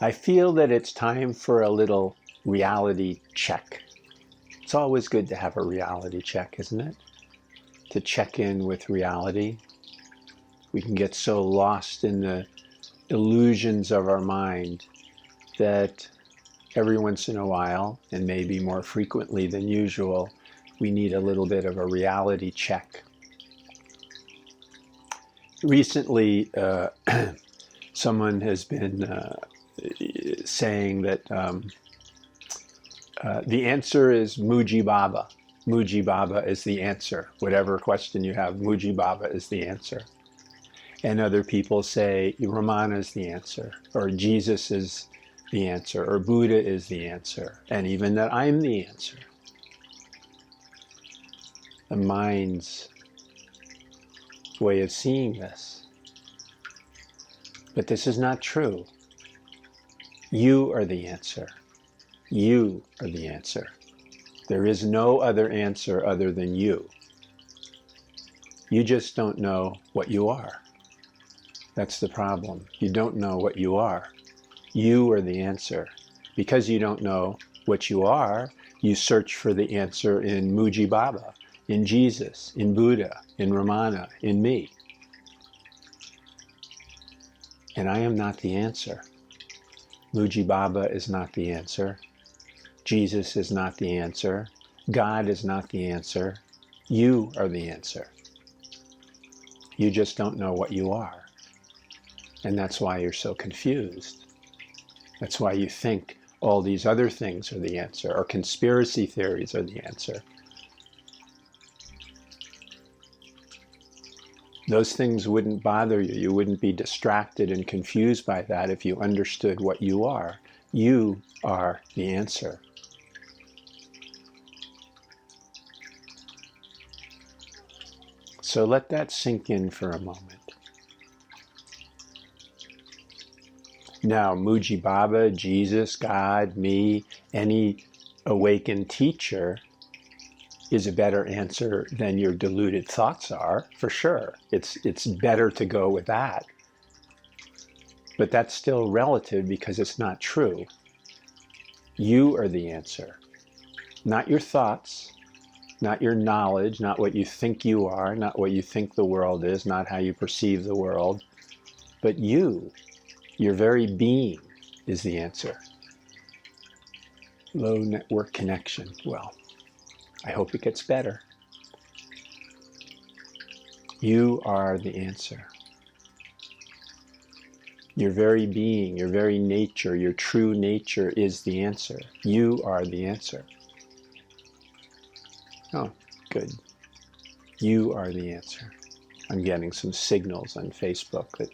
I feel that it's time for a little reality check. It's always good to have a reality check, isn't it? To check in with reality. We can get so lost in the illusions of our mind that every once in a while, and maybe more frequently than usual, we need a little bit of a reality check. Recently, someone has been saying that the answer is Muji Baba. Muji Baba is the answer. Whatever question you have, Muji Baba is the answer. And other people say Ramana is the answer, or Jesus is the answer, or Buddha is the answer, and even that I'm the answer. The mind's way of seeing this. But this is not true. You are the answer. You are the answer. There is no other answer other than you. You just don't know what you are. That's the problem. You don't know what you are. You are the answer. Because you don't know what you are, you search for the answer in Muji Baba, in Jesus, in Buddha, in Ramana, in me. And I am not the answer. Muji Baba is not the answer. Jesus is not the answer. God is not the answer. You are the answer. You just don't know what you are. And that's why you're so confused. That's why you think all these other things are the answer, or conspiracy theories are the answer. Those things wouldn't bother you. You wouldn't be distracted and confused by that if you understood what you are. You are the answer. So let that sink in for a moment. Now, Muji Baba, Jesus, God, me, any awakened teacher is a better answer than your deluded thoughts are, for sure. It's better to go with that. But that's still relative because it's not true. You are the answer. Not your thoughts, not your knowledge, not what you think you are, not what you think the world is, not how you perceive the world, but you. Your very being is the answer. Low network connection. Well, I hope it gets better. You are the answer. Your very being, your very nature, your true nature is the answer. You are the answer. Oh, good. You are the answer. I'm getting some signals on Facebook that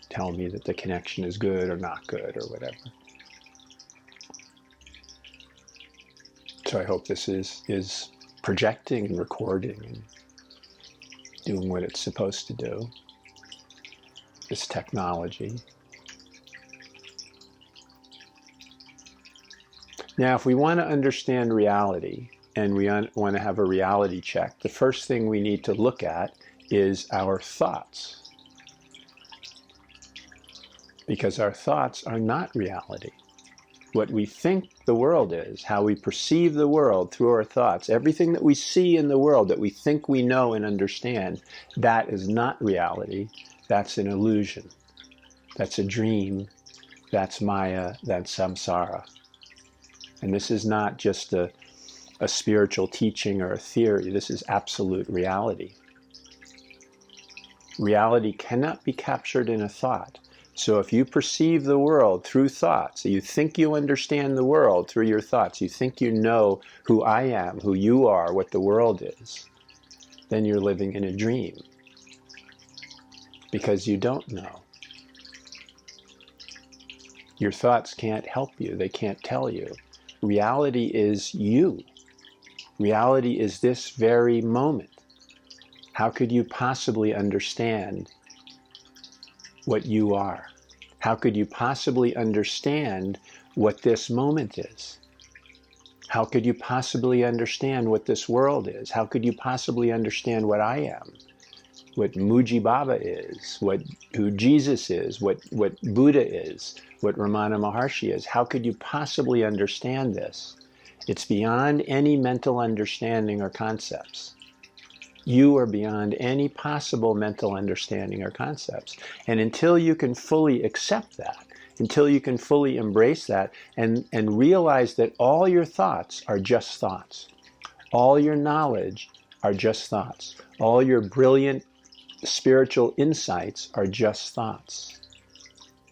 tell me that the connection is good or not good or whatever. So I hope this is projecting and recording and doing what it's supposed to do. This technology. Now, if we want to understand reality and we want to have a reality check, the first thing we need to look at is our thoughts. Because our thoughts are not reality. What we think the world is, how we perceive the world through our thoughts, everything that we see in the world that we think we know and understand, that is not reality. That's an illusion. That's a dream. That's Maya. That's samsara. And this is not just a spiritual teaching or a theory. This is absolute reality. Reality cannot be captured in a thought. So if you perceive the world through thoughts, you think you understand the world through your thoughts, you think you know who I am, who you are, what the world is, then you're living in a dream. Because you don't know. Your thoughts can't help you. They can't tell you. Reality is you. Reality is this very moment. How could you possibly understand what you are? How could you possibly understand what this moment is? How could you possibly understand what this world is? How could you possibly understand what I am? what Muji Baba is, who Jesus is, what Buddha is, what Ramana Maharshi is. How could you possibly understand this? It's beyond any mental understanding or concepts. You are beyond any possible mental understanding or concepts. And until you can fully accept that, until you can fully embrace that and realize that all your thoughts are just thoughts, all your knowledge are just thoughts, all your brilliant spiritual insights are just thoughts.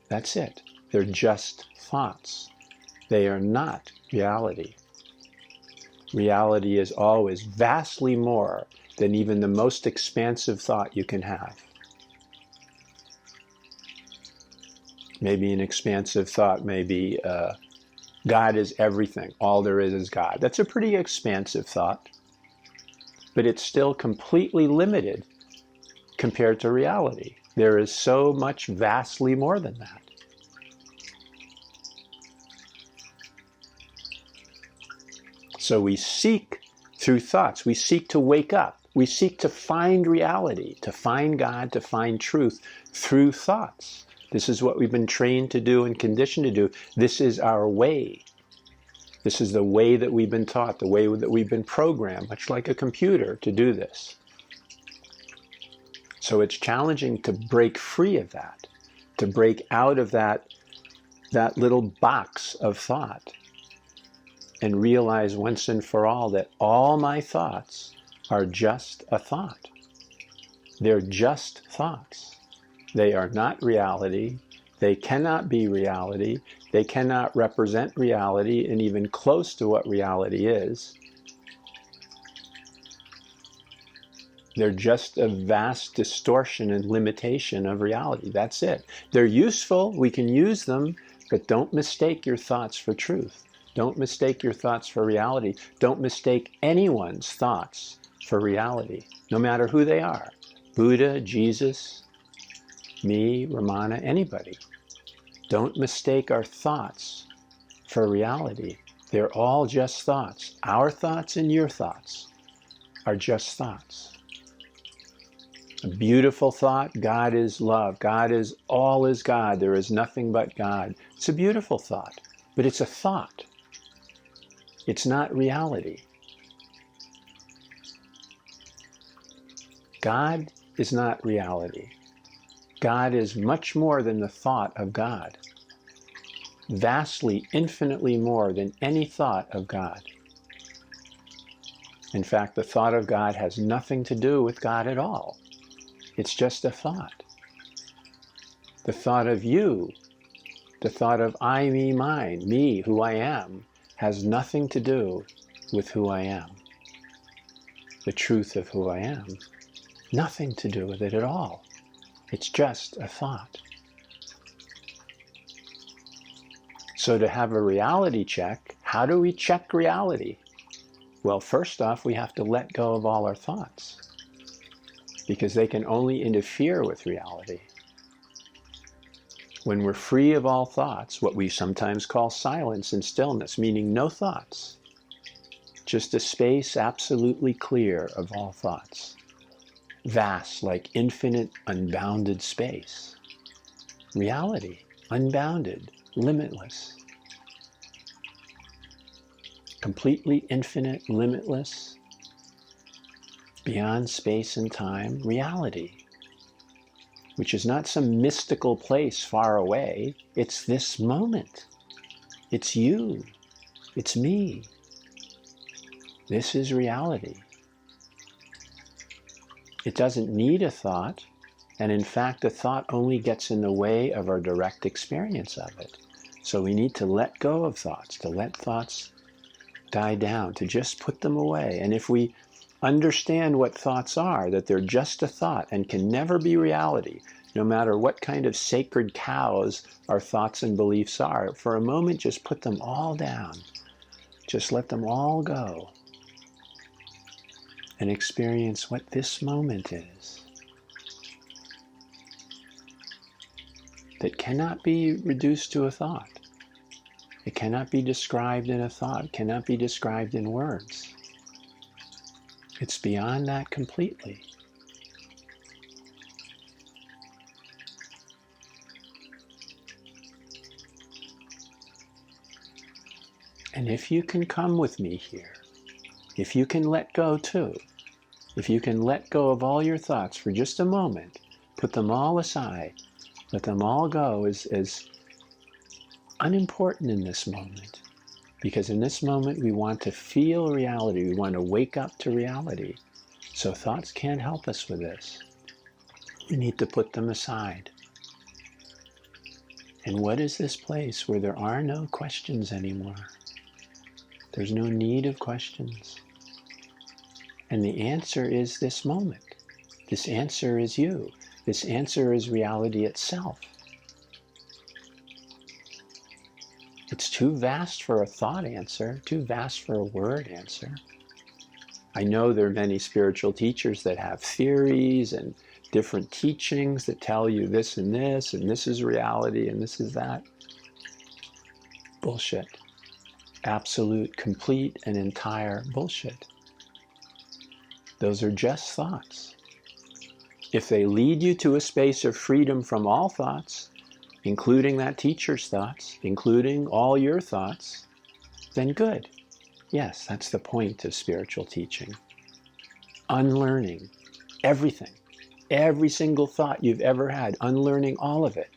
That's it. They're just thoughts. They are not reality. Reality is always vastly more than even the most expansive thought you can have. Maybe an expansive thought may be, God is everything. All there is God. That's a pretty expansive thought, but it's still completely limited compared to reality. There is so much vastly more than that. So we seek through thoughts, we seek to wake up, we seek to find reality, to find God, to find truth through thoughts. This is what we've been trained to do and conditioned to do. This is our way. This is the way that we've been taught, the way that we've been programmed, much like a computer, to do this. So it's challenging to break free of that, to break out of that little box of thought and realize once and for all that all my thoughts are just a thought. They're just thoughts. They are not reality. They cannot be reality. They cannot represent reality and even close to what reality is. They're just a vast distortion and limitation of reality. That's it. They're useful. We can use them, but don't mistake your thoughts for truth. Don't mistake your thoughts for reality. Don't mistake anyone's thoughts for reality, no matter who they are. Buddha, Jesus, me, Ramana, anybody. Don't mistake our thoughts for reality. They're all just thoughts. Our thoughts and your thoughts are just thoughts. A beautiful thought, God is love. God is all is God. There is nothing but God. It's a beautiful thought, but it's a thought. It's not reality. God is not reality. God is much more than the thought of God. Vastly, infinitely more than any thought of God. In fact, the thought of God has nothing to do with God at all. It's just a thought. The thought of you, the thought of I, me, mine, me, who I am, has nothing to do with who I am. The truth of who I am. Nothing to do with it at all. It's just a thought. So to have a reality check, how do we check reality? Well, first off, we have to let go of all our thoughts, because they can only interfere with reality. When we're free of all thoughts, what we sometimes call silence and stillness, meaning no thoughts, just a space absolutely clear of all thoughts, vast, like infinite, unbounded space. Reality, unbounded, limitless, completely infinite, limitless, beyond space and time, reality, which is not some mystical place far away. It's this moment. It's you. It's me. This is reality. It doesn't need a thought, and in fact, a thought only gets in the way of our direct experience of it. So we need to let go of thoughts, to let thoughts die down, to just put them away. And if we understand what thoughts are, that they're just a thought and can never be reality, no matter what kind of sacred cows our thoughts and beliefs are, for a moment just put them all down. Just let them all go and experience what this moment is. That cannot be reduced to a thought. It cannot be described in a thought. It cannot be described in words. It's beyond that completely. And if you can come with me here, if you can let go too, if you can let go of all your thoughts for just a moment, put them all aside, let them all go as unimportant in this moment. Because in this moment we want to feel reality, we want to wake up to reality. So thoughts can't help us with this. We need to put them aside. And what is this place where there are no questions anymore? There's no need of questions. And the answer is this moment. This answer is you. This answer is reality itself. It's too vast for a thought answer, too vast for a word answer. I know there are many spiritual teachers that have theories and different teachings that tell you this, and this is reality, and this is that. Bullshit. Absolute, complete, and entire bullshit. Those are just thoughts. If they lead you to a space of freedom from all thoughts, including that teacher's thoughts, including all your thoughts, then good. Yes, that's the point of spiritual teaching. Unlearning everything, every single thought you've ever had, unlearning all of it,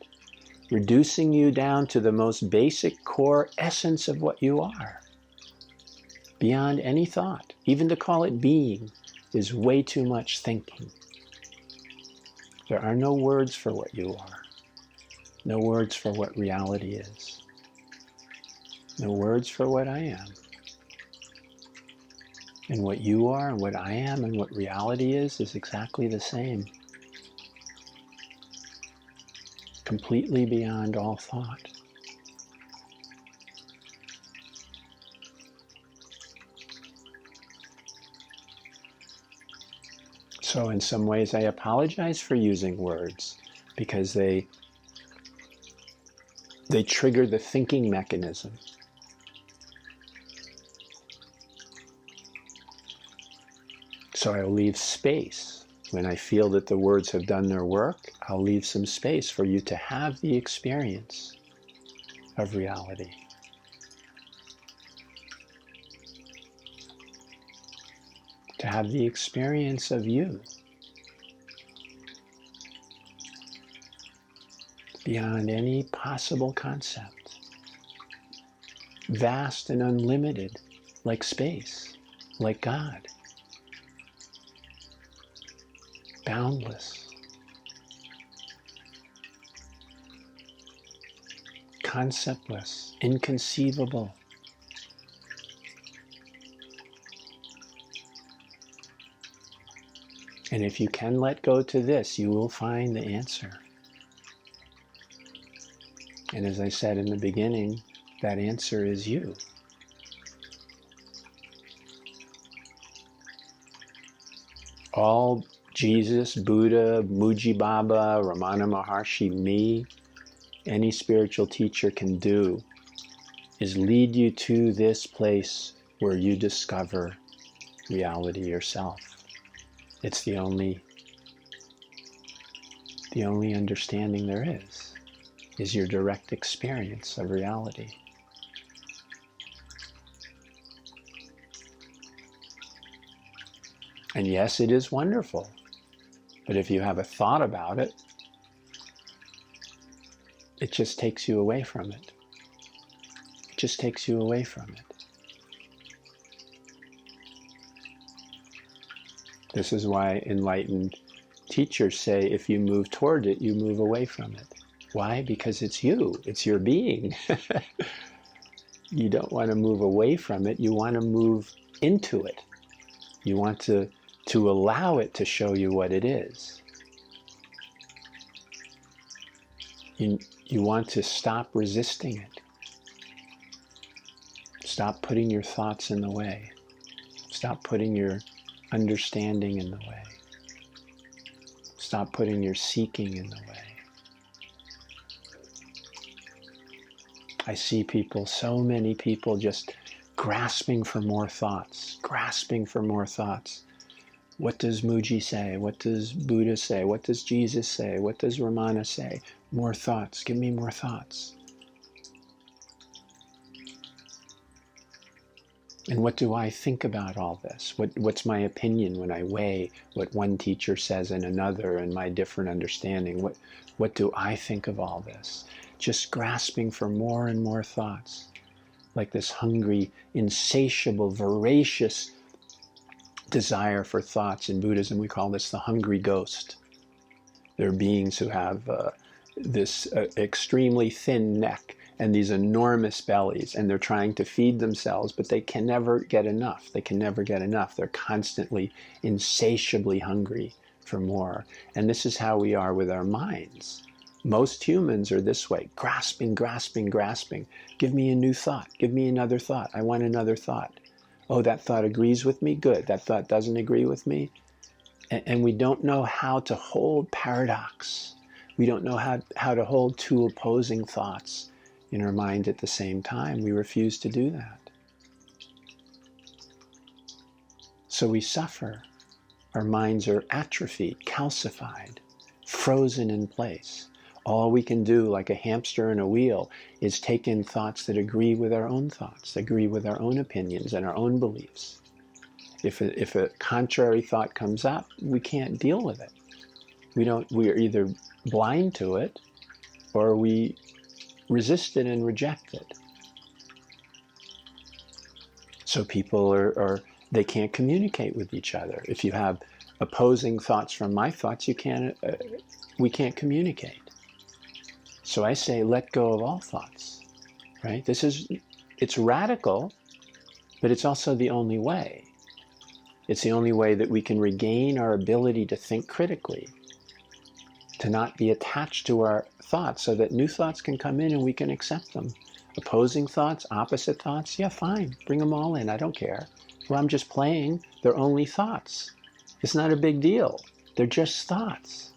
reducing you down to the most basic core essence of what you are, beyond any thought. Even to call it being is way too much thinking. There are no words for what you are, no words for what reality is, no words for what I am. And what you are and what I am and what reality is exactly the same. Completely beyond all thought. So in some ways I apologize for using words because they trigger the thinking mechanism. So I'll leave space. When I feel that the words have done their work, I'll leave some space for you to have the experience of reality. To have the experience of you. Beyond any possible concept. Vast and unlimited, like space, like God. Boundless, conceptless, inconceivable. And if you can let go to this, you will find the answer. And as I said in the beginning, that answer is you. All Jesus, Buddha, Muji Baba, Ramana Maharshi, me, any spiritual teacher can do is lead you to this place where you discover reality yourself. It's the only understanding there is your direct experience of reality. And yes, it is wonderful. But if you have a thought about it, it just takes you away from it. It just takes you away from it. This is why enlightened teachers say if you move toward it, you move away from it. Why? Because it's you. It's your being. You don't want to move away from it. You want to move into it. You want to allow it to show you what it is. You want to stop resisting it. Stop putting your thoughts in the way. Stop putting your understanding in the way. Stop putting your seeking in the way. I see people, so many people just grasping for more thoughts, grasping for more thoughts. What does Muji say? What does Buddha say? What does Jesus say? What does Ramana say? More thoughts. Give me more thoughts. And what do I think about all this? What's my opinion when I weigh what one teacher says and another and my different understanding? What do I think of all this? Just grasping for more and more thoughts, like this hungry, insatiable, voracious desire for thoughts. In Buddhism, we call this the hungry ghost. There are beings who have this extremely thin neck and these enormous bellies, and they're trying to feed themselves, but they can never get enough. They can never get enough. They're constantly, insatiably hungry for more. And this is how we are with our minds. Most humans are this way, grasping, grasping, grasping. Give me a new thought. Give me another thought. I want another thought. Oh, that thought agrees with me? Good. That thought doesn't agree with me? And we don't know how to hold paradox. We don't know how to hold two opposing thoughts in our mind at the same time. We refuse to do that. So we suffer. Our minds are atrophied, calcified, frozen in place. All we can do, like a hamster in a wheel, is take in thoughts that agree with our own thoughts, agree with our own opinions and our own beliefs. If a contrary thought comes up, we can't deal with it. We are either blind to it or we resist it and reject it. So people they can't communicate with each other. If you have opposing thoughts from my thoughts, we can't communicate. So I say, let go of all thoughts, right? It's radical, but it's also the only way. It's the only way that we can regain our ability to think critically, to not be attached to our thoughts so that new thoughts can come in and we can accept them. Opposing thoughts, opposite thoughts, yeah, fine, bring them all in, I don't care. Well, I'm just playing, they're only thoughts. It's not a big deal, they're just thoughts.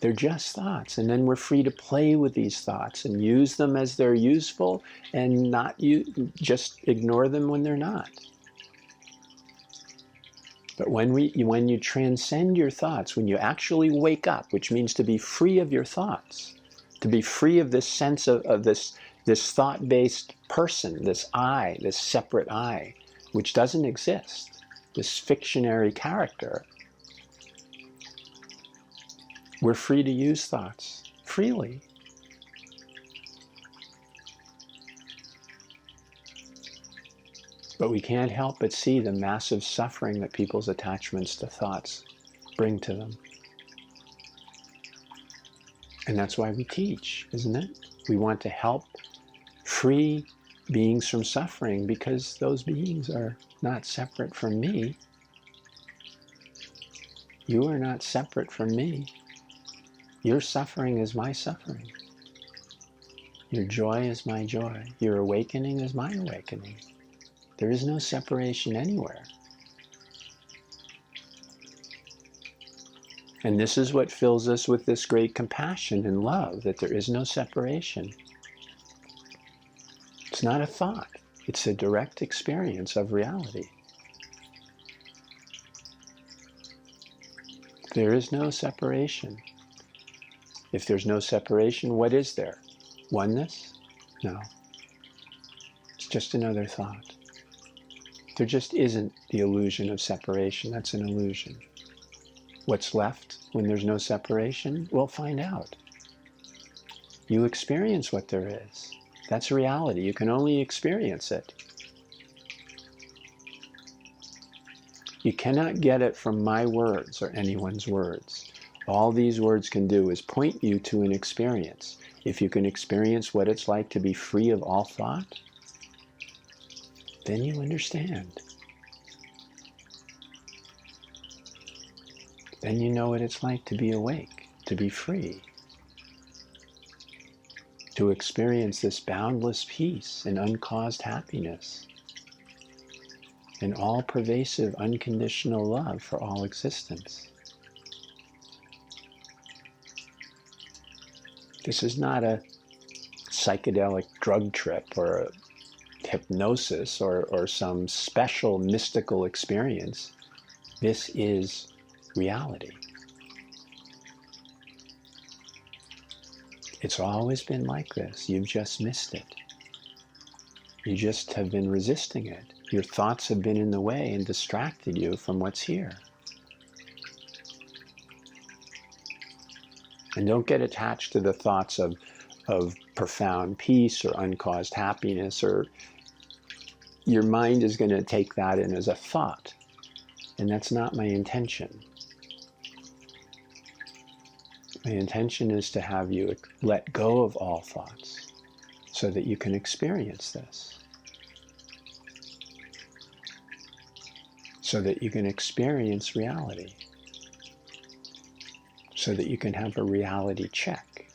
They're just thoughts, and then we're free to play with these thoughts and use them as they're useful and just ignore them when they're not. But when you transcend your thoughts, when you actually wake up, which means to be free of your thoughts, to be free of this sense of this thought-based person, this I, this separate I, which doesn't exist, this fictionary character, we're free to use thoughts freely. But we can't help but see the massive suffering that people's attachments to thoughts bring to them. And that's why we teach, isn't it? We want to help free beings from suffering because those beings are not separate from me. You are not separate from me. Your suffering is my suffering. Your joy is my joy. Your awakening is my awakening. There is no separation anywhere. And this is what fills us with this great compassion and love, that there is no separation. It's not a thought. It's a direct experience of reality. There is no separation. If there's no separation, what is there? Oneness? No. It's just another thought. There just isn't the illusion of separation. That's an illusion. What's left when there's no separation? Well, find out. You experience what there is. That's reality. You can only experience it. You cannot get it from my words or anyone's words. All these words can do is point you to an experience. If you can experience what it's like to be free of all thought, then you understand. Then you know what it's like to be awake, to be free, to experience this boundless peace and uncaused happiness, and all-pervasive unconditional love for all existence. This is not a psychedelic drug trip or a hypnosis or some special mystical experience. This is reality. It's always been like this. You've just missed it. You just have been resisting it. Your thoughts have been in the way and distracted you from what's here. And don't get attached to the thoughts of profound peace or uncaused happiness, or your mind is going to take that in as a thought. And that's not my intention. My intention is to have you let go of all thoughts so that you can experience this. So that you can experience reality. So that you can have a reality check.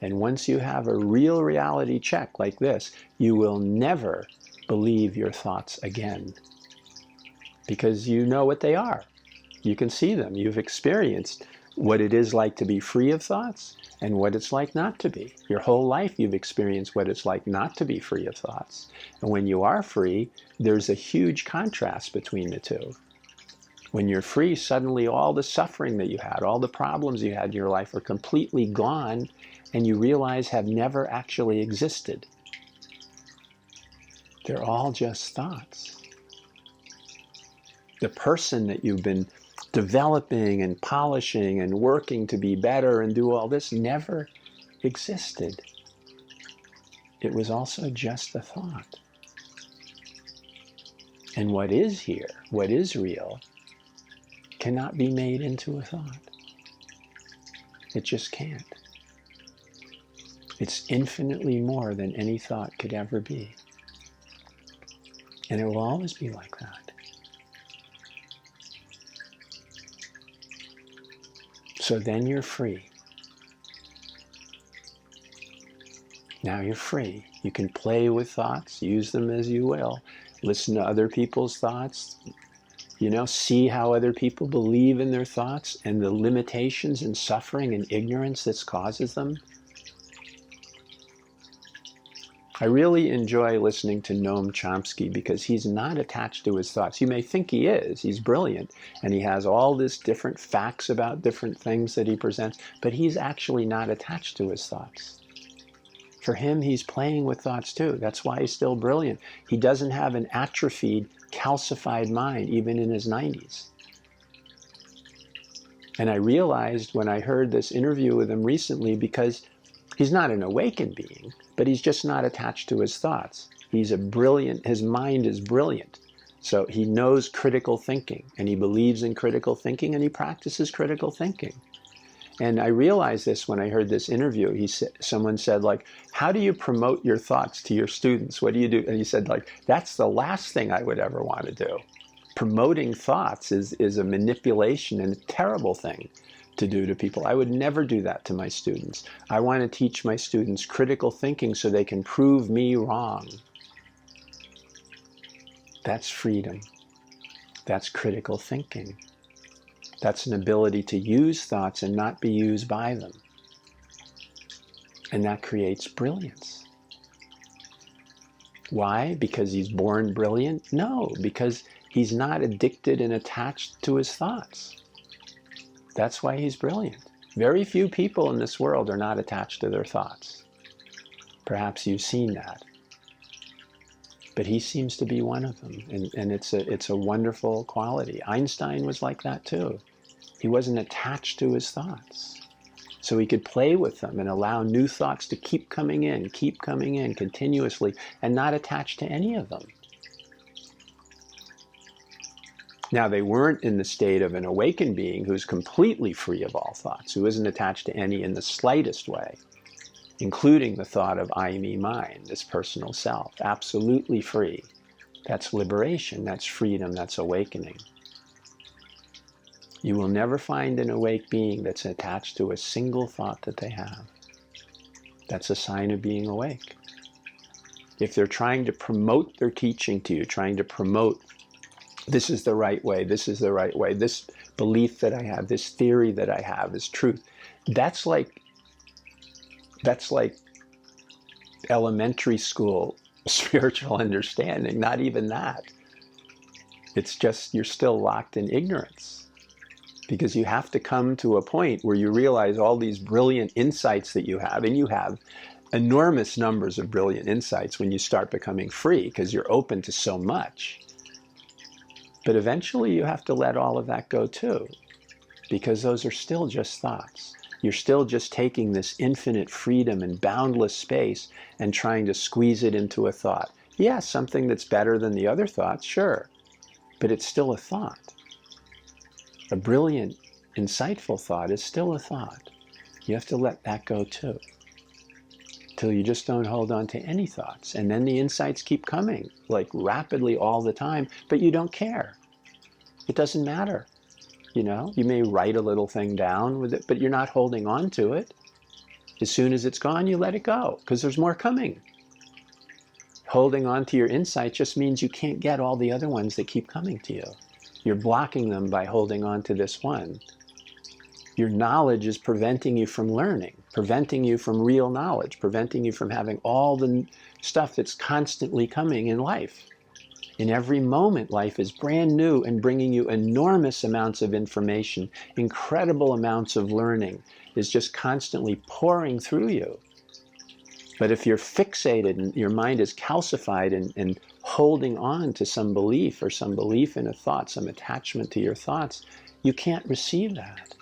And once you have a real reality check like this, you will never believe your thoughts again. Because you know what they are. You can see them. You've experienced what it is like to be free of thoughts and what it's like not to be. Your whole life you've experienced what it's like not to be free of thoughts. And when you are free, there's a huge contrast between the two. When you're free, suddenly all the suffering that you had, all the problems you had in your life are completely gone, and you realize have never actually existed. They're all just thoughts. The person that you've been developing and polishing and working to be better and do all this never existed. It was also just a thought. And what is here, what is real, cannot be made into a thought. It just can't. It's infinitely more than any thought could ever be. And it will always be like that. So then you're free. Now you're free. You can play with thoughts, use them as you will. Listen to other people's thoughts. See how other people believe in their thoughts and the limitations and suffering and ignorance that causes them. I really enjoy listening to Noam Chomsky because he's not attached to his thoughts. You may think he is. He's brilliant. And he has all this different facts about different things that he presents. But he's actually not attached to his thoughts. For him, he's playing with thoughts too. That's why he's still brilliant. He doesn't have an atrophied, calcified mind, even in his 90s. And I realized when I heard this interview with him recently, because he's not an awakened being, but he's just not attached to his thoughts. His mind is brilliant. So he knows critical thinking, and he believes in critical thinking, and he practices critical thinking. And I realized this when I heard this interview. Someone said, how do you promote your thoughts to your students? What do you do? And he said, that's the last thing I would ever want to do. Promoting thoughts is a manipulation and a terrible thing to do to people. I would never do that to my students. I want to teach my students critical thinking so they can prove me wrong. That's freedom. That's critical thinking. That's an ability to use thoughts and not be used by them. And that creates brilliance. Why? Because he's born brilliant? No, because he's not addicted and attached to his thoughts. That's why he's brilliant. Very few people in this world are not attached to their thoughts. Perhaps you've seen that. But he seems to be one of them, and it's a wonderful quality. Einstein was like that too. He wasn't attached to his thoughts. So he could play with them and allow new thoughts to keep coming in continuously, and not attached to any of them. Now, they weren't in the state of an awakened being who's completely free of all thoughts, who isn't attached to any in the slightest way, including the thought of I, me, mine, this personal self. Absolutely free. That's liberation, that's freedom, that's awakening. You will never find an awake being that's attached to a single thought that they have. That's a sign of being awake. If they're trying to promote their teaching to you, trying to promote this is the right way, this is the right way, this belief that I have, this theory that I have is truth, that's like elementary school spiritual understanding. Not even that. It's just you're still locked in ignorance, because you have to come to a point where you realize all these brilliant insights that you have, and you have enormous numbers of brilliant insights when you start becoming free, because you're open to so much. But eventually you have to let all of that go too, because those are still just thoughts. You're still just taking this infinite freedom and boundless space and trying to squeeze it into a thought. Yeah, something that's better than the other thoughts, sure, but it's still a thought. A brilliant, insightful thought is still a thought. You have to let that go too, till you just don't hold on to any thoughts. And then the insights keep coming, like rapidly all the time, but you don't care. It doesn't matter. You know, you may write a little thing down with it, but you're not holding on to it. As soon as it's gone, you let it go, because there's more coming. Holding on to your insight just means you can't get all the other ones that keep coming to you. You're blocking them by holding on to this one. Your knowledge is preventing you from learning, preventing you from real knowledge, preventing you from having all the stuff that's constantly coming in life. In every moment, life is brand new and bringing you enormous amounts of information, incredible amounts of learning is just constantly pouring through you. But if you're fixated and your mind is calcified and holding on to some belief or some belief in a thought, some attachment to your thoughts, you can't receive that.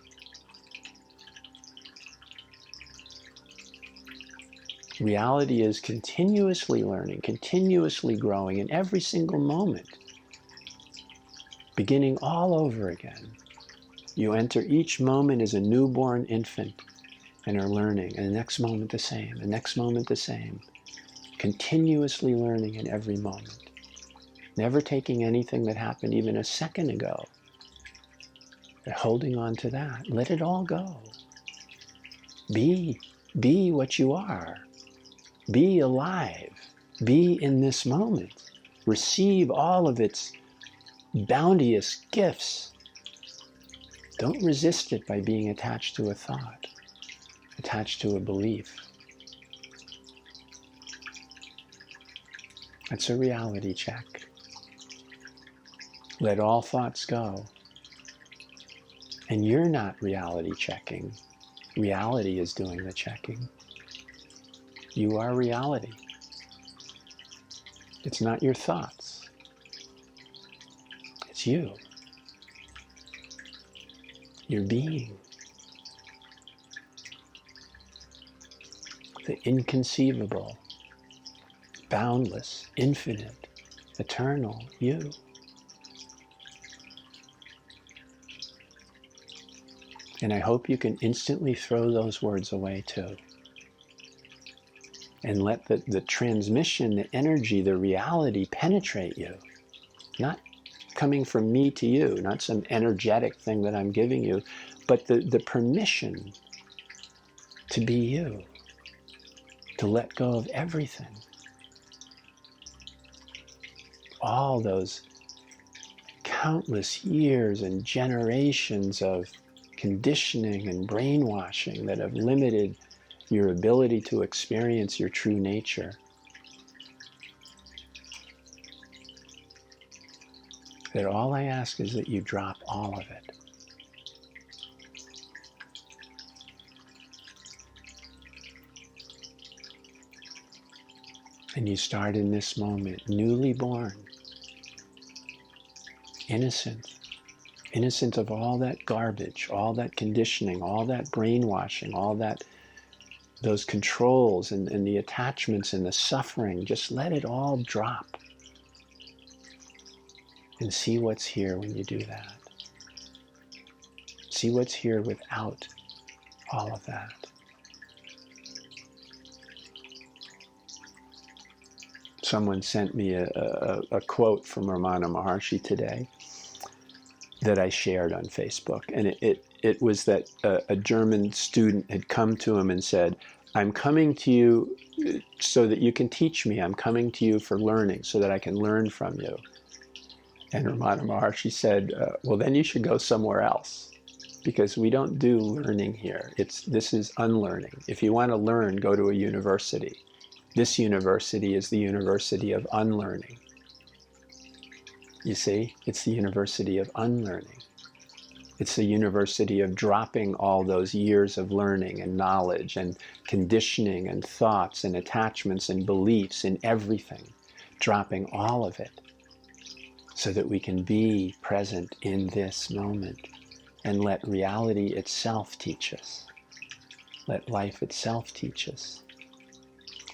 Reality is continuously learning, continuously growing in every single moment, beginning all over again. You enter each moment as a newborn infant and are learning, and the next moment the same, the next moment the same. Continuously learning in every moment. Never taking anything that happened even a second ago, but holding on to that. Let it all go. Be what you are. Be alive. Be in this moment. Receive all of its bounteous gifts. Don't resist it by being attached to a thought, attached to a belief. That's a reality check. Let all thoughts go. And you're not reality checking. Reality is doing the checking. You are reality. It's not your thoughts. It's you. Your being. The inconceivable, boundless, infinite, eternal you. And I hope you can instantly throw those words away too. And let the transmission, the energy, the reality penetrate you. Not coming from me to you, not some energetic thing that I'm giving you, but the permission to be you, to let go of everything. All those countless years and generations of conditioning and brainwashing that have limited your ability to experience your true nature. That all I ask is that you drop all of it. And you start in this moment, newly born, innocent of all that garbage, all that conditioning, all that brainwashing, all that those controls and the attachments and the suffering. Just let it all drop. And see what's here when you do that. See what's here without all of that. Someone sent me a quote from Ramana Maharshi today that I shared on Facebook. And it was that a German student had come to him and said, I'm coming to you so that you can teach me. I'm coming to you for learning, so that I can learn from you. And Ramana Maharshi said, well, then you should go somewhere else, because we don't do learning here. This is unlearning. If you want to learn, go to a university. This university is the university of unlearning. You see, it's the university of unlearning. It's a university of dropping all those years of learning and knowledge and conditioning and thoughts and attachments and beliefs in everything, dropping all of it so that we can be present in this moment and let reality itself teach us. Let life itself teach us.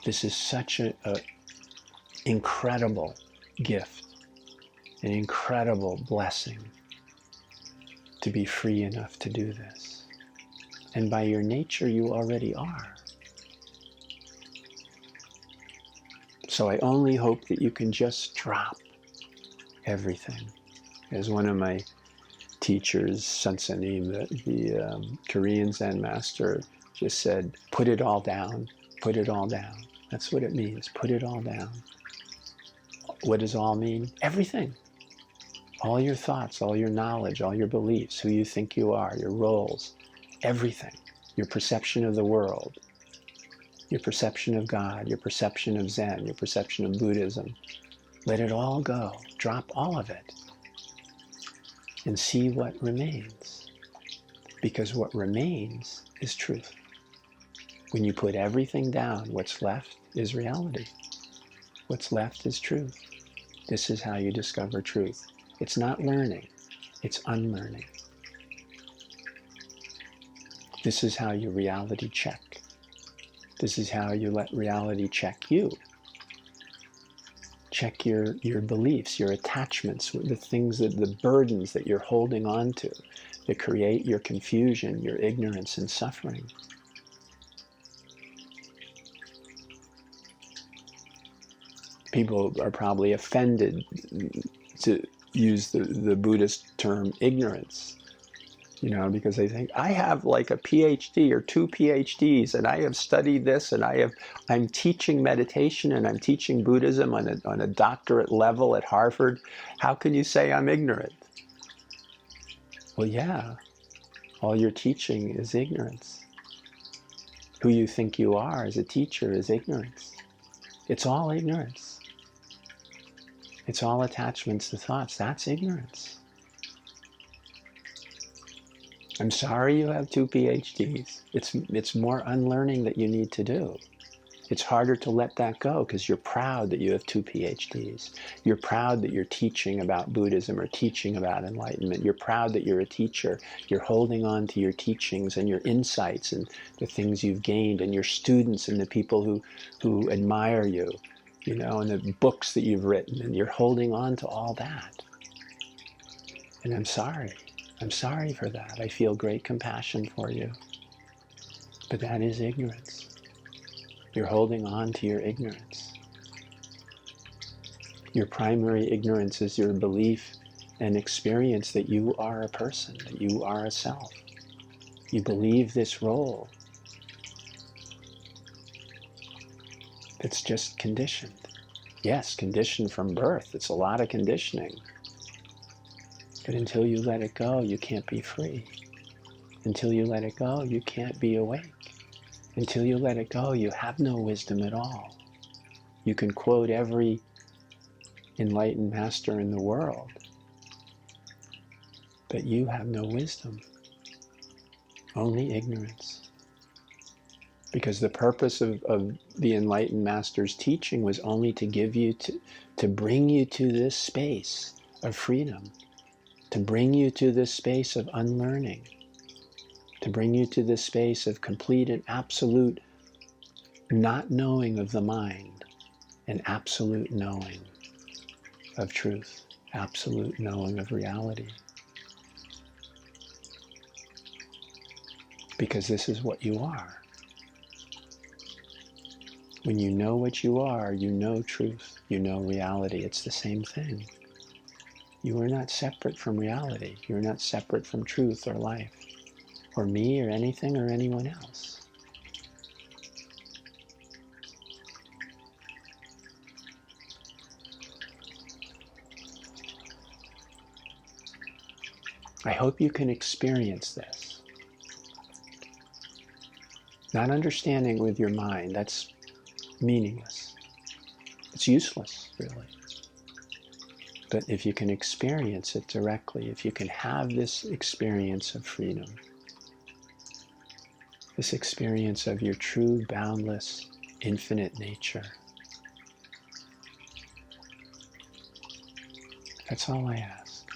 This is such an incredible gift, an incredible blessing to be free enough to do this. And by your nature, you already are. So I only hope that you can just drop everything. As one of my teachers, Sansanim, the Korean Zen master, just said, put it all down, put it all down. That's what it means, put it all down. What does all mean? Everything. All your thoughts, all your knowledge, all your beliefs, who you think you are, your roles, everything. Your perception of the world, your perception of God, your perception of Zen, your perception of Buddhism. Let it all go. Drop all of it. And see what remains. Because what remains is truth. When you put everything down, what's left is reality. What's left is truth. This is how you discover truth. It's not learning, it's unlearning. This is how you reality check. This is how you let reality check you. Check your beliefs, your attachments, the things, the burdens that you're holding on to that create your confusion, your ignorance and suffering. People are probably offended to use the Buddhist term ignorance, because they think, I have like a PhD or 2 PhDs and I have studied this and I'm teaching meditation and I'm teaching Buddhism on a doctorate level at Harvard. How can you say I'm ignorant? Well, yeah, all you're teaching is ignorance. Who you think you are as a teacher is ignorance. It's all ignorance. It's all attachments to thoughts. That's ignorance. I'm sorry you have 2 PhDs. It's more unlearning that you need to do. It's harder to let that go because you're proud that you have 2 PhDs. You're proud that you're teaching about Buddhism or teaching about enlightenment. You're proud that you're a teacher. You're holding on to your teachings and your insights and the things you've gained and your students and the people who admire you. And the books that you've written, and you're holding on to all that. And I'm sorry. I'm sorry for that. I feel great compassion for you. But that is ignorance. You're holding on to your ignorance. Your primary ignorance is your belief and experience that you are a person, that you are a self. You believe this role. It's just conditioned. Yes, conditioned from birth. It's a lot of conditioning. But until you let it go, you can't be free. Until you let it go, you can't be awake. Until you let it go, you have no wisdom at all. You can quote every enlightened master in the world, but you have no wisdom. Only ignorance. Because the purpose of the enlightened master's teaching was only to give you, to bring you to this space of freedom, to bring you to this space of unlearning, to bring you to this space of complete and absolute not knowing of the mind, and absolute knowing of truth, absolute knowing of reality. Because this is what you are. When you know what you are, you know truth, you know reality. It's the same thing. You are not separate from reality. You're not separate from truth or life, or me or anything or anyone else. I hope you can experience this. Not understanding with your mind, that's meaningless. It's useless, really. But if you can experience it directly, if you can have this experience of freedom, this experience of your true, boundless, infinite nature, that's all I ask.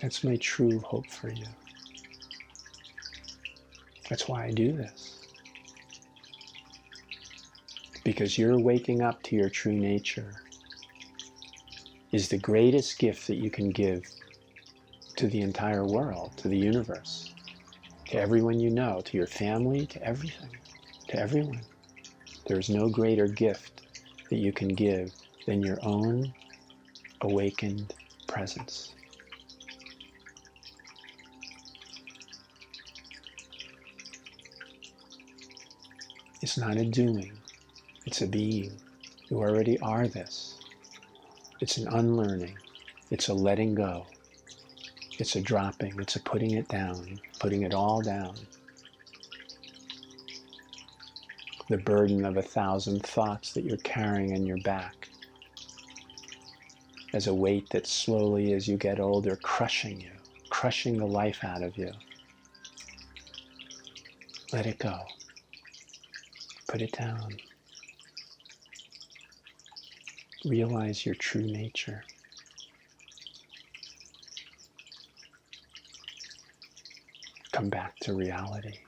That's my true hope for you. That's why I do this. Because your waking up to your true nature is the greatest gift that you can give to the entire world, to the universe, to everyone you know, to your family, to everything, to everyone. There's no greater gift that you can give than your own awakened presence. It's not a doing, it's a being. You already are this. It's an unlearning, it's a letting go, it's a dropping, it's a putting it down, putting it all down. The burden of 1,000 thoughts that you're carrying on your back as a weight that slowly, as you get older, crushing you, crushing the life out of you. Let it go. Put it down. Realize your true nature. Come back to reality.